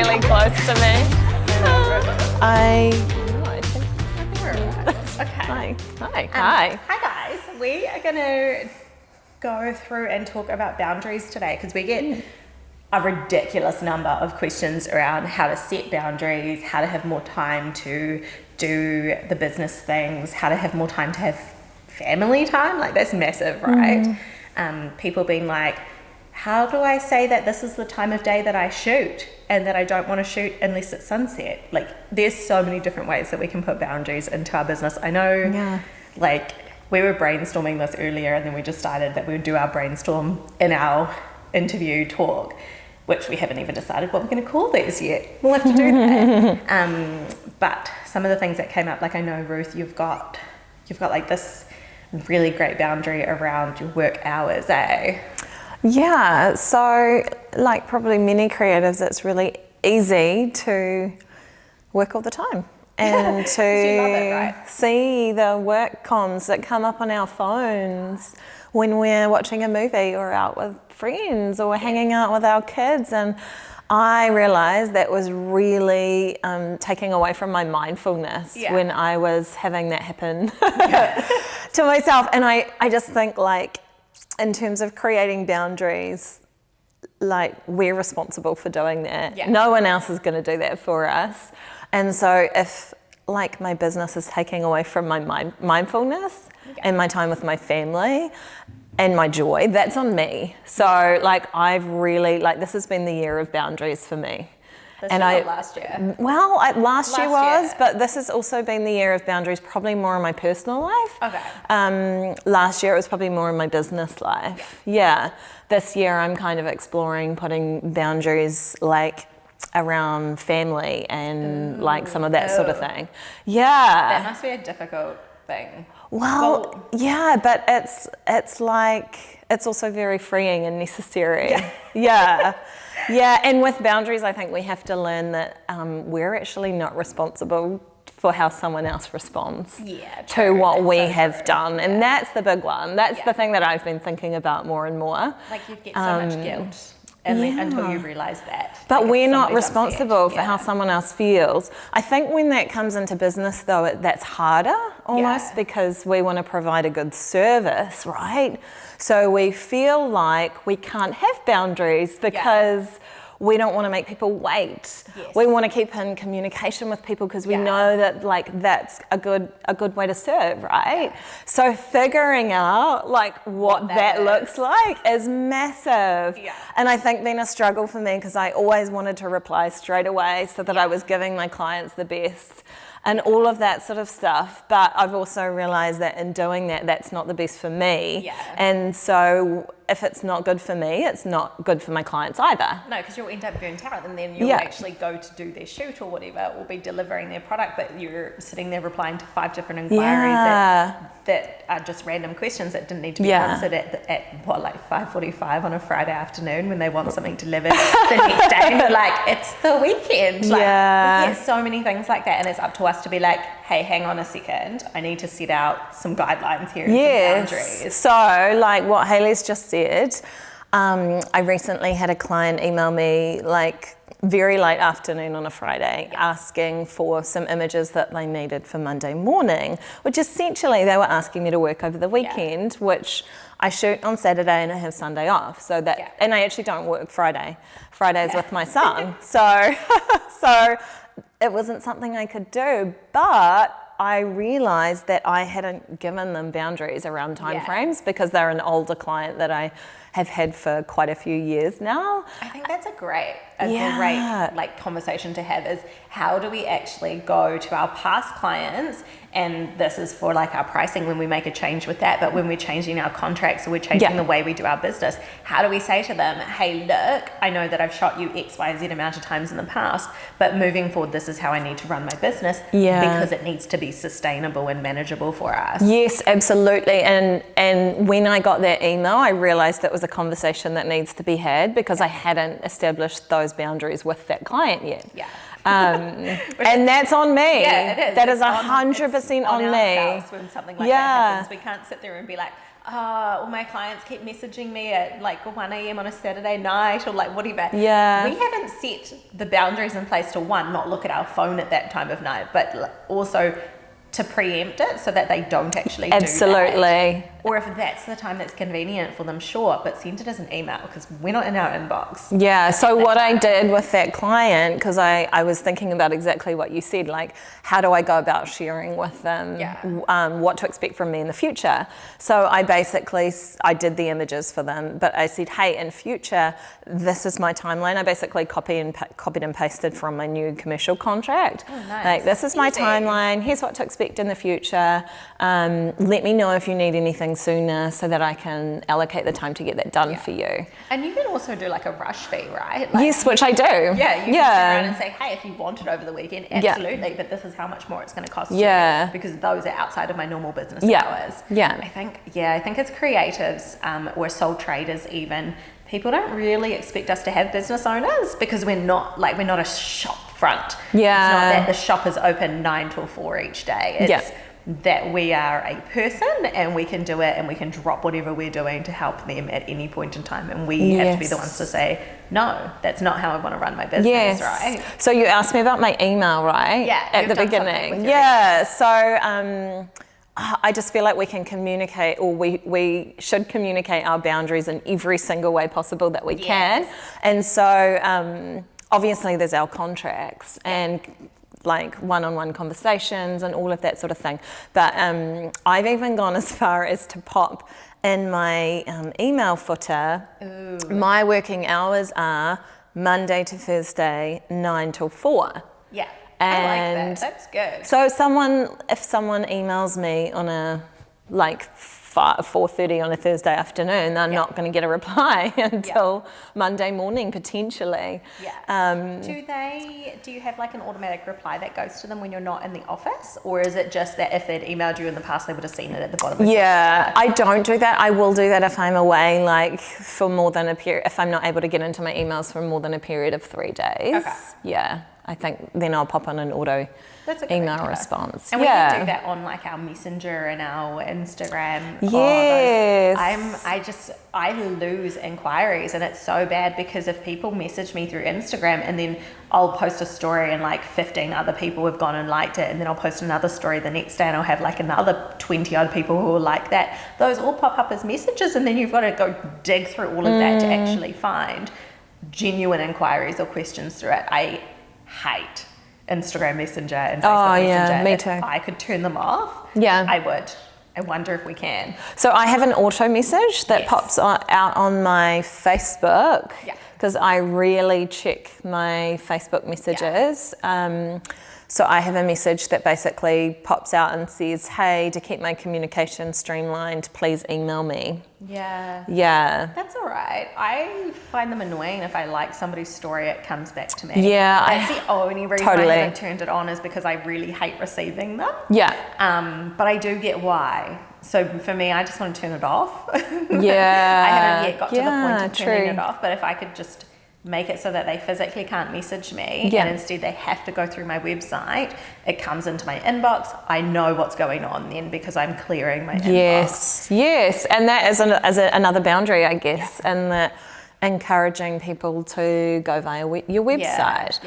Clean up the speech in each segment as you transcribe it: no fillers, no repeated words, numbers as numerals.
really close to me. I think we're all right. Okay. Hi. Hi guys. We are going to go through and talk about boundaries today because we get a ridiculous number of questions around how to set boundaries, how to have more time to do the business things, how to have more time to have family time. Like, that's massive, right? People being like, how do I say that this is the time of day that I shoot and that I don't want to shoot unless it's sunset? Like, there's so many different ways that we can put boundaries into our business. I know, like, we were brainstorming this earlier, and then we decided that we would do our brainstorm in our interview talk, which we haven't even decided what we're going to call these yet. We'll have to do that. But some of the things that came up, like, I know, Ruth, you've got like this really great boundary around your work hours, eh? Yeah, so like probably many creatives, it's really easy to work all the time and to you love it, right? see the work comms that come up on our phones when we're watching a movie or out with friends or hanging out with our kids. And I realized that was really taking away from my mindfulness when I was having that happen to myself. And I just think, like, in terms of creating boundaries, like, we're responsible for doing that. Yeah. No one else is going to do that for us. And so if, like, my business is taking away from my mindfulness and my time with my family and my joy, that's on me. So, like, I've really, like, this has been the year of boundaries for me. Last year? Well, last year was, year. but this has also been the year of boundaries, probably more in my personal life. Okay. Last year it was probably more in my business life. Yeah. This year I'm kind of exploring putting boundaries, like, around family and like some of that sort of thing. Yeah. That must be a difficult thing. Well, yeah, but it's like, it's also very freeing and necessary. Yeah. Yeah, and with boundaries, I think we have to learn that we're actually not responsible for how someone else responds to what we have done. And that's the big one. That's the thing that I've been thinking about more and more. Like, you get so much guilt until you realise that. But like, we're not responsible for how upset. someone else feels. I think when that comes into business, though, that's harder almost because we want to provide a good service, right? So we feel like we can't have boundaries because we don't want to make people wait. Yes. We want to keep in communication with people because we know that, like, that's a good way to serve, right? So figuring out, like, what that looks like is massive. And I think been a struggle for me because I always wanted to reply straight away so that I was giving my clients the best and all of that sort of stuff. But I've also realized that in doing that, that's not the best for me. And so if it's not good for me, it's not good for my clients either. No, because you'll end up burnt out, and then you'll actually go to do their shoot or whatever, or be delivering their product, but you're sitting there replying to 5 different inquiries that are just random questions that didn't need to be answered at what, like 5:45 on a Friday afternoon when they want something delivered the next day. And you're like, it's the weekend. Like, we get so many things like that, and it's up to us to be like, hey, hang on a second, I need to set out some guidelines here and some boundaries. So, like what Haley's just said, I recently had a client email me, like, very late afternoon on a Friday asking for some images that they needed for Monday morning, which essentially they were asking me to work over the weekend, which I shoot on Saturday and I have Sunday off. So that, and I actually don't work Friday. Friday's with my son. So it wasn't something I could do, but I realized that I hadn't given them boundaries around time frames because they're an older client that I have had for quite a few years now. I think that's a great like conversation to have, is how do we actually go to our past clients, and this is for like our pricing when we make a change with that, but when we're changing our contracts or we're changing the way we do our business, how do we say to them, hey, look, I know that I've shot you X, Y, Z amount of times in the past, but moving forward, this is how I need to run my business because it needs to be sustainable and manageable for us. Yes, absolutely. And when I got that email, I realized that was a conversation that needs to be had because I hadn't established those boundaries with that client yet. And that's on me. Yeah, it is. That is 100% on me. When something like that happens, we can't sit there and be like, or my clients keep messaging me at like 1 a.m. on a Saturday night or like whatever. Yeah. We haven't set the boundaries in place to not look at our phone at that time of night, but also to preempt it so that they don't actually do that. Or if that's the time that's convenient for them, sure, but send it as an email because we're not in our inbox. Yeah, so what I did with that client, because I was thinking about exactly what you said, like how do I go about sharing with them what to expect from me in the future. So I did the images for them, but I said, hey, in future, this is my timeline. I basically copied and pasted from my new commercial contract. Oh, nice. Like, this is my timeline, here's what to expect in the future. Let me know if you need anything sooner so that I can allocate the time to get that done for you. And you can also do like a rush fee, right? Yes, which I do. Yeah, you can turn around and say, hey, if you want it over the weekend, absolutely, but this is how much more it's going to cost you because those are outside of my normal business hours. Yeah. I think as creatives or sole traders even, people don't really expect us to have business owners because we're not a shop front. Yeah. It's not that the shop is open 9 till 4 each day. It's that we are a person and we can do it and we can drop whatever we're doing to help them at any point in time, and we have to be the ones to say, no, that's not how I want to run my business, right? So you asked me about my email, right? Yeah, at the beginning. So I just feel like we can communicate, or we should communicate our boundaries in every single way possible that we can. And so obviously there's our contracts and like one-on-one conversations and all of that sort of thing. But I've even gone as far as to pop in my email footer, my working hours are Monday to Thursday, 9 till 4. Yeah, and I like that. That's good. So if someone emails me on a 4:30 on a Thursday afternoon, they're not going to get a reply until Monday morning potentially. Do you have like an automatic reply that goes to them when you're not in the office, or is it just that if they'd emailed you in the past they would have seen it at the bottom? I don't do that. I will do that if I'm away, like for more than a period, if I'm not able to get into my emails for more than a period of 3 days. I think then I'll pop on an auto email response. And we can do that on like our Messenger and our Instagram. Yes. I lose inquiries, and it's so bad because if people message me through Instagram and then I'll post a story and like 15 other people have gone and liked it, and then I'll post another story the next day and I'll have like another 20 other people who will like that. Those all pop up as messages, and then you've got to go dig through all of that to actually find genuine inquiries or questions through it. I hate Instagram Messenger and Facebook Messenger. Me too. If I could turn them off, I would. I wonder if we can. So I have an auto message that pops out on my Facebook because I really check my Facebook messages. So I have a message that basically pops out and says, hey, to keep my communication streamlined, please email me. Yeah. That's all right. I find them annoying. If I like somebody's story, it comes back to me. Yeah. That's the only reason I haven't turned it on is because I really hate receiving them. But I do get why. So for me, I just want to turn it off. I haven't yet got to the point of turning it off, but if I could just make it so that they physically can't message me and instead they have to go through my website, it comes into my inbox, I know what's going on then because I'm clearing my inbox. Yes, and that is another boundary, I guess, and that encouraging people to go via your website.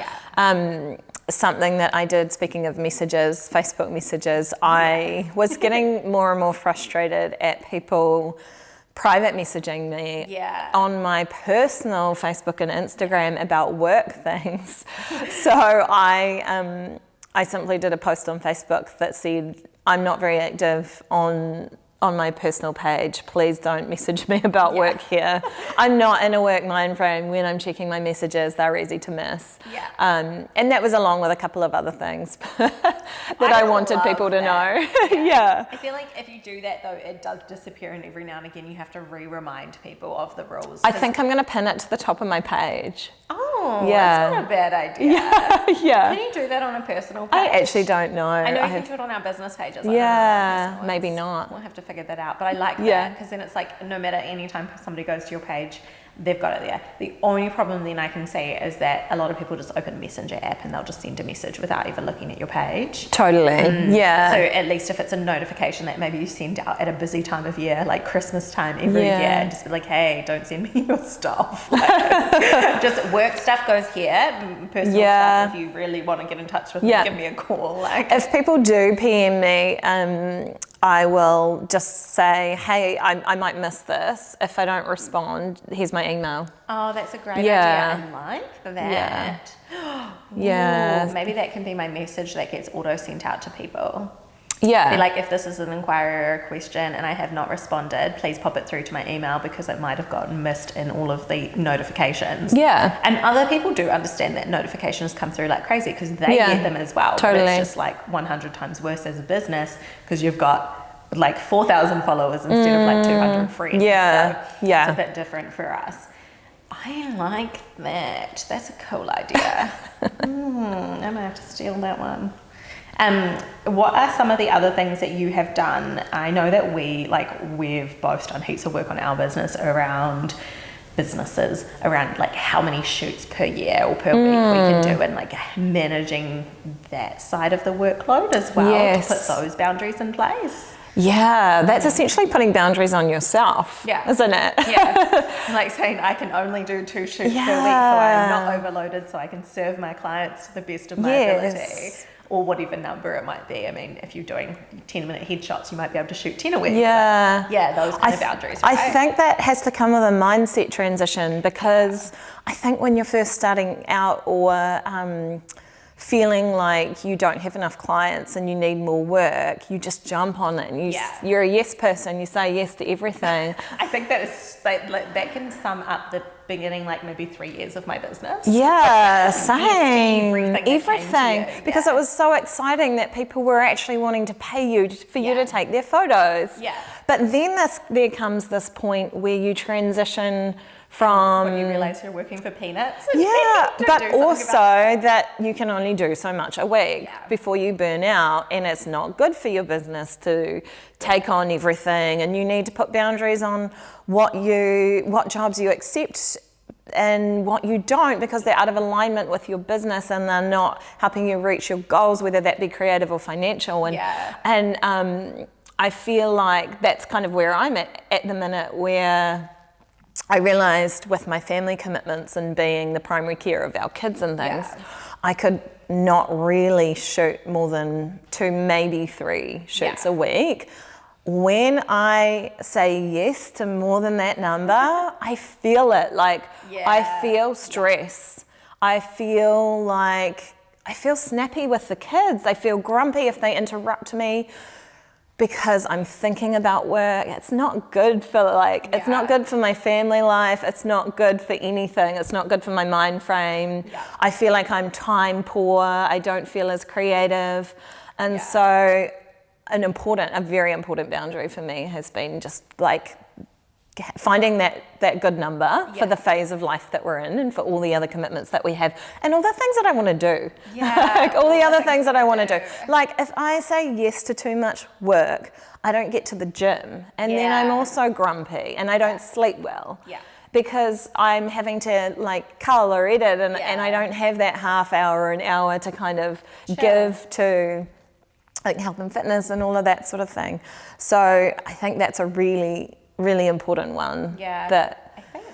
Something that I did, speaking of messages, Facebook messages, I was getting more and more frustrated at people private messaging me on my personal Facebook and Instagram about work things. So I simply did a post on Facebook that said, I'm not very active on my personal page. Please don't message me about work here. I'm not in a work mind frame when I'm checking my messages. They're easy to miss. And that was along with a couple of other things that I wanted people to know. I feel like if you do that though, it does disappear, and every now and again you have to remind people of the rules. I think I'm going to pin it to the top of my page. Oh, that's not a bad idea. Can you do that on a personal page? I actually don't know. I know you can do it on our business pages. Maybe not. We'll have to figure that out. But I like that because then it's like no matter any time somebody goes to your page, they've got it there. The only problem then I can see is that a lot of people just open a Messenger app and they'll just send a message without even looking at your page. Totally. Yeah. So at least if it's a notification that maybe you send out at a busy time of year, like Christmas time every year, just be like, hey, don't send me your stuff. Like, just work stuff goes here, personal stuff, if you really want to get in touch with me, give me a call. Like, if people do PM me, I will just say, hey, I might miss this. If I don't respond, here's my email. Oh, that's a great idea. I like that. Yeah. Ooh, maybe that can be my message that gets auto sent out to people. Yeah. Be like, if this is an inquiry or a question and I have not responded, please pop it through to my email because it might have gotten missed in all of the notifications. Yeah. And other people do understand that notifications come through like crazy because they get them as well. Totally. But it's just like 100 times worse as a business because you've got like 4,000 followers instead of like 200 friends. Yeah. So it's a bit different for us. I like that. That's a cool idea. I might have to steal that one. What are some of the other things that you have done? I know that we've both done heaps of work on our business around businesses, around like how many shoots per year or per week we can do and like managing that side of the workload as well to put those boundaries in place. Yeah, that's essentially putting boundaries on yourself, isn't it? Like saying I can only do 2 shoots per week so I'm not overloaded so I can serve my clients to the best of my ability. Or whatever number it might be. I mean, if you're doing 10-minute headshots, you might be able to shoot 10 a week. Yeah, those kind of boundaries. Right? I think that has to come with a mindset transition because I think when you're first starting out or feeling like you don't have enough clients and you need more work, you just jump on it and you're a yes person, you say yes to everything. I think that can sum up the beginning, like maybe 3 years of my business. Yeah, same. Everything. Because it was so exciting that people were actually wanting to pay you for you to take their photos. But then there comes this point where you transition from... When you realise you're working for peanuts. But also that you can only do so much a week before you burn out, and it's not good for your business to take on everything, and you need to put boundaries on what jobs you accept and what you don't because they're out of alignment with your business and they're not helping you reach your goals, whether that be creative or financial. And I feel like that's kind of where I'm at the minute, where I realised with my family commitments and being the primary care of our kids and things, I could not really shoot more than 2, maybe 3 shoots a week. When I say yes to more than that number, I feel it. Like I feel stress. I feel snappy with the kids. I feel grumpy if they interrupt me because I'm thinking about work. It's not good for it's not good for my family life. It's not good for anything. It's not good for my mind frame. I feel like I'm time poor. I don't feel as creative. And so a very important boundary for me has been just like finding that good number for the phase of life that we're in and for all the other commitments that we have and all the things that I want to do. Like all the other things that I want to do. Like if I say yes to too much work, I don't get to the gym and then I'm also grumpy and I don't sleep well. Because I'm having to like cull or edit and I don't have that half hour or an hour to kind of give to like health and fitness and all of that sort of thing. So I think that's a really, really important one. I think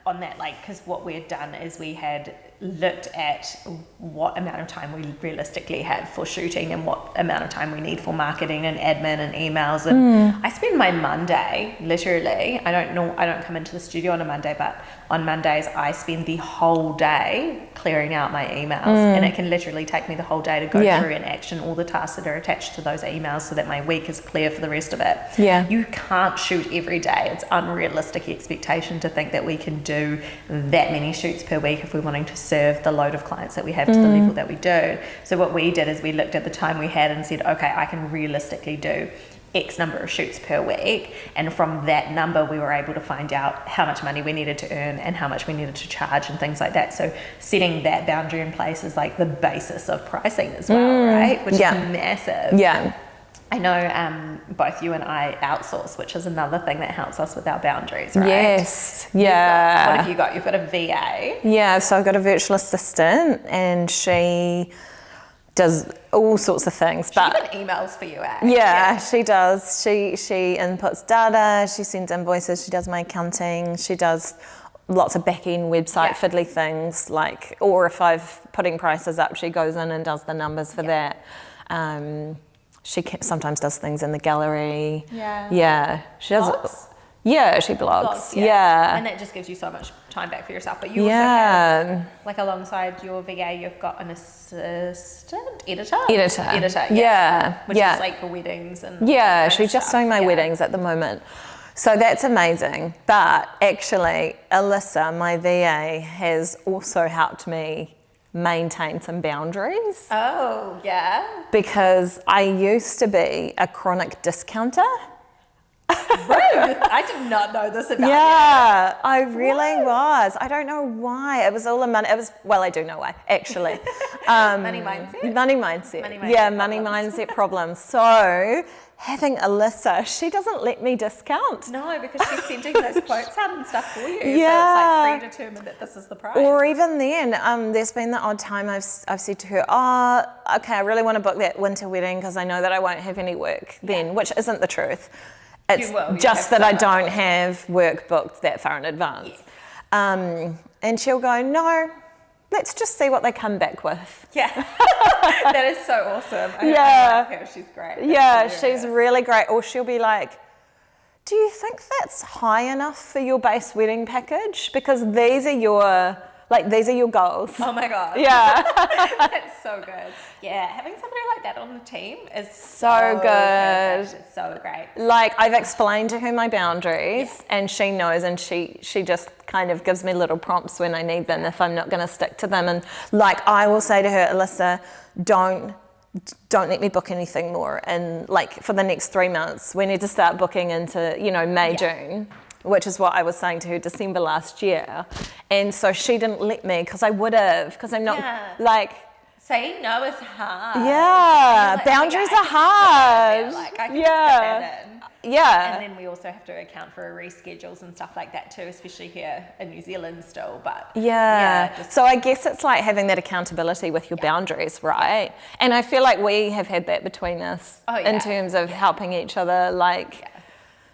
on that, like, because what we had done is we had looked at what amount of time we realistically had for shooting and what amount of time we need for marketing and admin and emails. And I spend my Monday, literally, I don't come into the studio on a Monday, but on Mondays I spend the whole day clearing out my emails and it can literally take me the whole day to go through and action all the tasks that are attached to those emails so that my week is clear for the rest of it. You can't shoot every day. It's unrealistic expectation to think that we can do that many shoots per week if we're wanting to serve the load of clients that we have to the level that we do. So what we did is we looked at the time we had and said, okay, I can realistically do X number of shoots per week, and from that number we were able to find out how much money we needed to earn and how much we needed to charge and things like that. So setting that boundary in place is like the basis of pricing as well, right? Which is massive. I know both you and I outsource, which is another thing that helps us with our boundaries, right? Yes, yeah. What have you got? You've got a VA. Yeah, so I've got a virtual assistant and she does all sorts of things. She But even emails for you, yeah, she does. She inputs data, she sends invoices, she does my accounting, she does lots of back-end website fiddly things, like, or if I've putting prices up, she goes in and does the numbers for that. She sometimes does things in the gallery. Yeah, she does. Blogs? Yeah, she blogs. Yeah. And that just gives you so much time back for yourself. But you also have, like, alongside your VA, you've got an assistant, editor, yeah. which is like for weddings and she's just doing my weddings at the moment. So that's amazing. But actually, Alyssa, my VA, has also helped me maintain some boundaries. Oh, yeah. Because I used to be a chronic discounter. Ruth, I did not know this about you. Yeah, I really was. I don't know why. It was all a money. Well, I do know why, actually. Money mindset? Money mindset. Money mindset problems. So having Alyssa, she doesn't let me discount. No, because she's sending those quotes out and stuff for you. So it's like predetermined that this is the price. Or even then, there's been the odd time I've said to her, oh, okay, I really want to book that winter wedding because I know that I won't have any work then, which isn't the truth. It's just that I don't have work booked that far in advance. Yes. And she'll go, no, let's just see what they come back with. Yeah, that is so awesome. I love her. She's great. She's really great. Or she'll be like, do you think that's high enough for your base wedding package? Because these are your goals. Oh my God. Yeah. That's so good. Yeah, having somebody like that on the team is so good. It's so great. Like, I've explained to her my boundaries and she knows, and she just kind of gives me little prompts when I need them if I'm not going to stick to them. And like, I will say to her, Alyssa, don't let me book anything more. And like, for the next 3 months, we need to start booking into, May, June. Which is what I was saying to her December last year. And so she didn't let me because I would have, because I'm not saying no is hard. Yeah, like, boundaries are hard. Like, I can fit that in. Yeah. And then we also have to account for reschedules and stuff like that too, especially here in New Zealand still. But so I guess it's like having that accountability with your boundaries, right? And I feel like we have had that between us in terms of helping each other,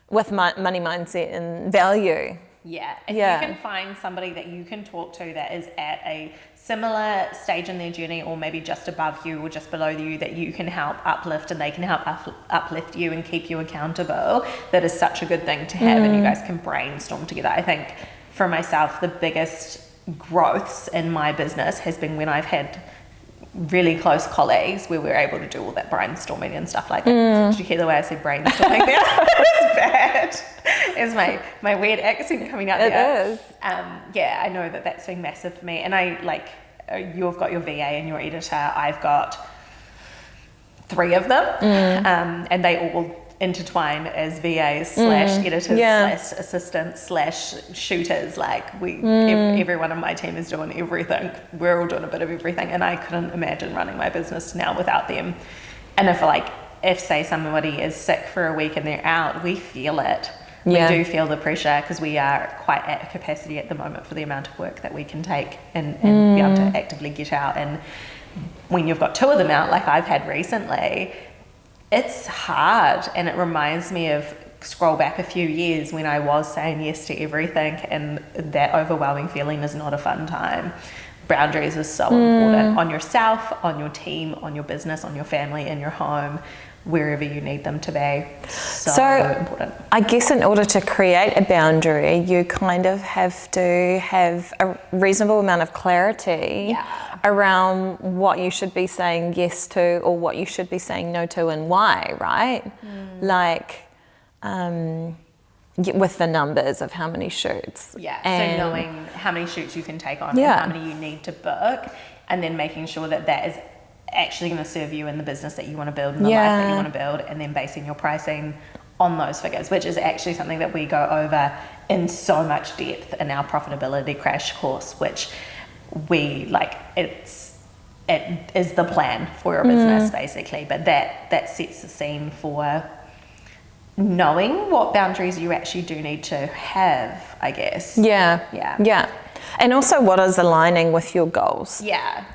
with money mindset and value. Yeah, if you can find somebody that you can talk to that is at a similar stage in their journey, or maybe just above you or just below you, that you can help uplift and they can help uplift you and keep you accountable, that is such a good thing to have. And you guys can brainstorm together. I think for myself, the biggest growths in my business has been when I've had really close colleagues where we're able to do all that brainstorming and stuff like that. Did you hear the way I said brainstorming there? It's bad. It's my weird accent coming out there. It is. I know that that's been massive for me. And I you've got your VA and your editor. I've got 3 of them, and they all intertwine as VAs slash editors slash assistants slash shooters. Like everyone on my team is doing everything. We're all doing a bit of everything, and I couldn't imagine running my business now without them. And if say somebody is sick for a week and they're out, we feel it. We do feel the pressure because we are quite at capacity at the moment for the amount of work that we can take and be able to actively get out. And when you've got 2 of them out, like I've had recently, it's hard. And it reminds me of scroll back a few years when I was saying yes to everything, and that overwhelming feeling is not a fun time. Boundaries is so important on yourself, on your team, on your business, on your family, in your home, wherever you need them to be. So important. I guess in order to create a boundary, you kind of have to have a reasonable amount of clarity around what you should be saying yes to or what you should be saying no to and why, right? With the numbers of how many shoots. Yeah, so knowing how many shoots you can take on and how many you need to book, and then making sure that that is actually going to serve you in the business that you want to build and the life that you want to build, and then basing your pricing on those figures, which is actually something that we go over in so much depth in our profitability crash course, which we it's it is the plan for your business basically, but that sets the scene for knowing what boundaries you actually do need to have, I guess. Yeah. And also what is aligning with your goals.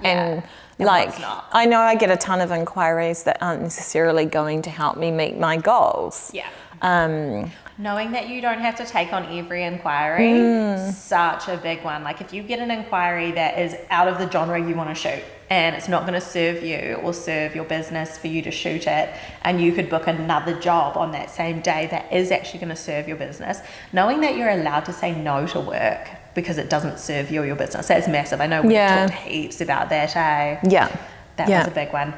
And like, I know I get a ton of inquiries that aren't necessarily going to help me meet my goals. Knowing that you don't have to take on every inquiry, such a big one. Like if you get an inquiry that is out of the genre you want to shoot and it's not going to serve you or serve your business for you to shoot it, and you could book another job on that same day that is actually going to serve your business, knowing that you're allowed to say no to work because it doesn't serve you or your business, that's massive. I know we've talked heaps about that, That was a big one.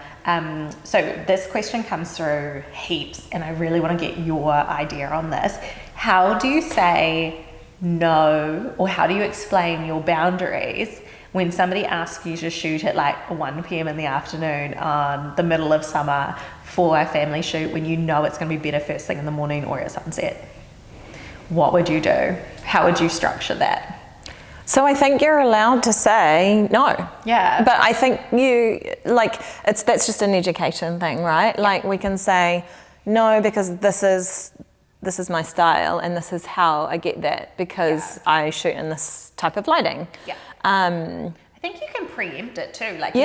So this question comes through heaps, and I really want to get your idea on this. How do you say no, or how do you explain your boundaries when somebody asks you to shoot at like 1 p.m. in the afternoon on the middle of summer for a family shoot when you know it's going to be better first thing in the morning or at sunset? What would you do? How would you structure that? So I think you're allowed to say no. But I think that's just an education thing, right? Like we can say no because this is my style and this is how I get that because I shoot in this type of lighting. I think you can preempt it too. Like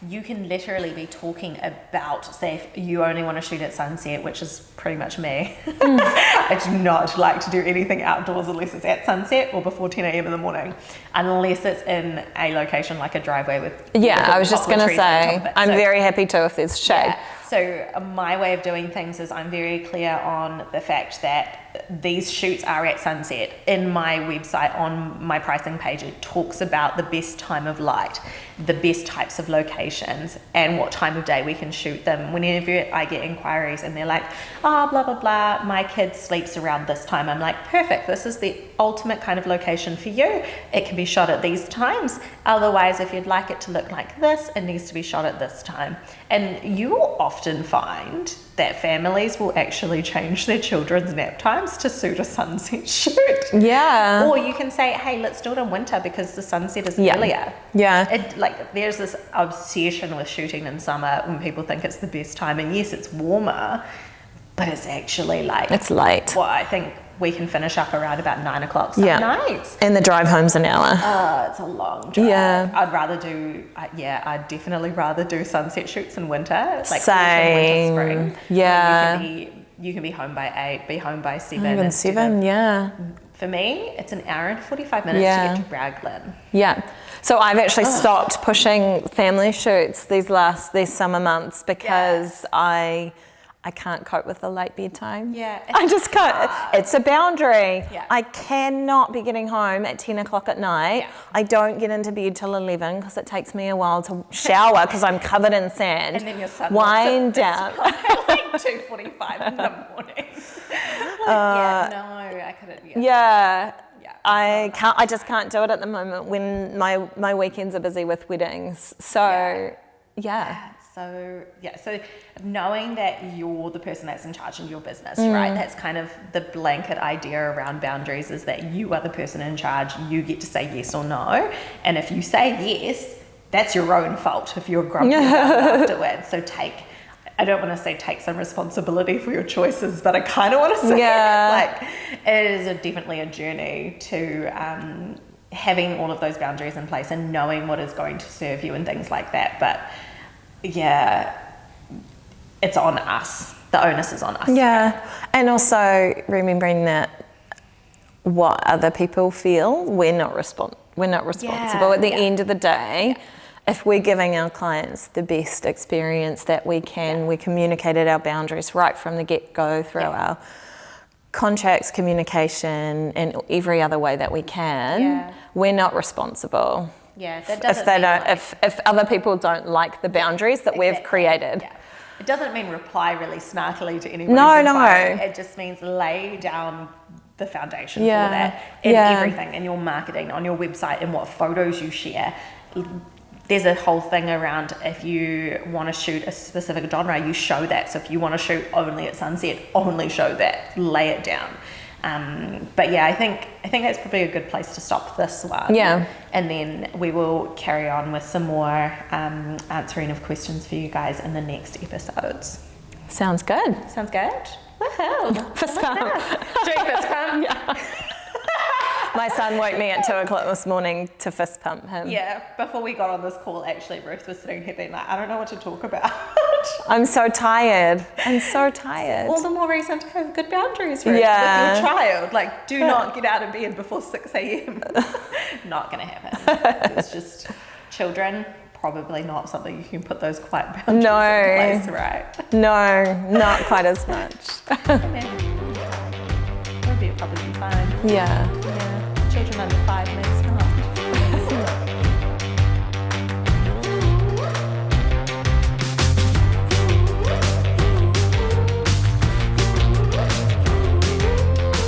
you can literally be talking about, say, if you only want to shoot at sunset, which is pretty much me. I do not like to do anything outdoors unless it's at sunset or before 10 a.m. in the morning, unless it's in a location like a driveway with I was just going to say, I'm very happy to if there's shade. So my way of doing things is I'm very clear on the fact that these shoots are at sunset. In my website, on my pricing page, it talks about the best time of light, the best types of locations, and what time of day we can shoot them. Whenever I get inquiries and they're like, blah, blah, blah, my kid sleeps around this time, I'm like, perfect, this is the ultimate kind of location for you. It can be shot at these times. Otherwise, if you'd like it to look like this, it needs to be shot at this time. And you will often find that families will actually change their children's nap times to suit a sunset shoot. Or you can say, hey, let's do it in winter because the sunset is earlier. There's this obsession with shooting in summer when people think it's the best time. And yes, it's warmer, but it's actually it's late. Well, I think we can finish up around about 9 o'clock some nights. And the drive home's an hour. It's a long drive. I'd definitely rather do sunset shoots in winter. Like Same. Winter, spring. You can be home by 8, be home by 7. Even 7, For me, it's an hour and 45 minutes to get to Raglan. So I've actually stopped pushing family shoots these summer months because I can't cope with the late bedtime. I just can't. It's a boundary. I cannot be getting home at 10 o'clock at night. I don't get into bed till 11 because it takes me a while to shower because I'm covered in sand. And then your son wind down. like 2:45 in the morning. I couldn't. I just can't do it at the moment when my weekends are busy with weddings. So So knowing that you're the person that's in charge of your business, right? That's kind of the blanket idea around boundaries, is that you are the person in charge. You get to say yes or no. And if you say yes, that's your own fault if you're grumpy afterwards. So I don't want to say take some responsibility for your choices, but I kind of want to say it is definitely a journey to having all of those boundaries in place and knowing what is going to serve you and things like that. But it's on us. The onus is on us. And also remembering that what other people feel, we're not responsible. At the end of the day, if we're giving our clients the best experience that we can, we communicated our boundaries right from the get-go through our contracts, communication, and every other way that we can, we're not responsible. That doesn't if other people don't like the boundaries that we've created. It doesn't mean reply really snarkily to anybody's inquiry. It just means lay down the foundation for that in everything, in your marketing, on your website, in what photos you share. There's a whole thing around if you want to shoot a specific genre, you show that. So if you want to shoot only at sunset, only show that, lay it down. But yeah, I think that's probably a good place to stop this one. Yeah. And then we will carry on with some more answering of questions for you guys in the next episodes. Sounds good. Sounds good? Woohoo! Fist pump. Doing fist pump? Yeah. My son woke me at 2:00 this morning to fist pump him. Yeah, before we got on this call, actually, Ruth was sitting here being like, I don't know what to talk about. I'm so tired. I'm so tired. All the more reason to have good boundaries, Ruth, Yeah. with your child. Like, do not get out of bed before 6 a.m. Not going to happen. It's just children, probably not something you can put those quiet boundaries in place, right? No, not quite as much. That'll be probably fine. Yeah. Yeah. Children under 5 maybe.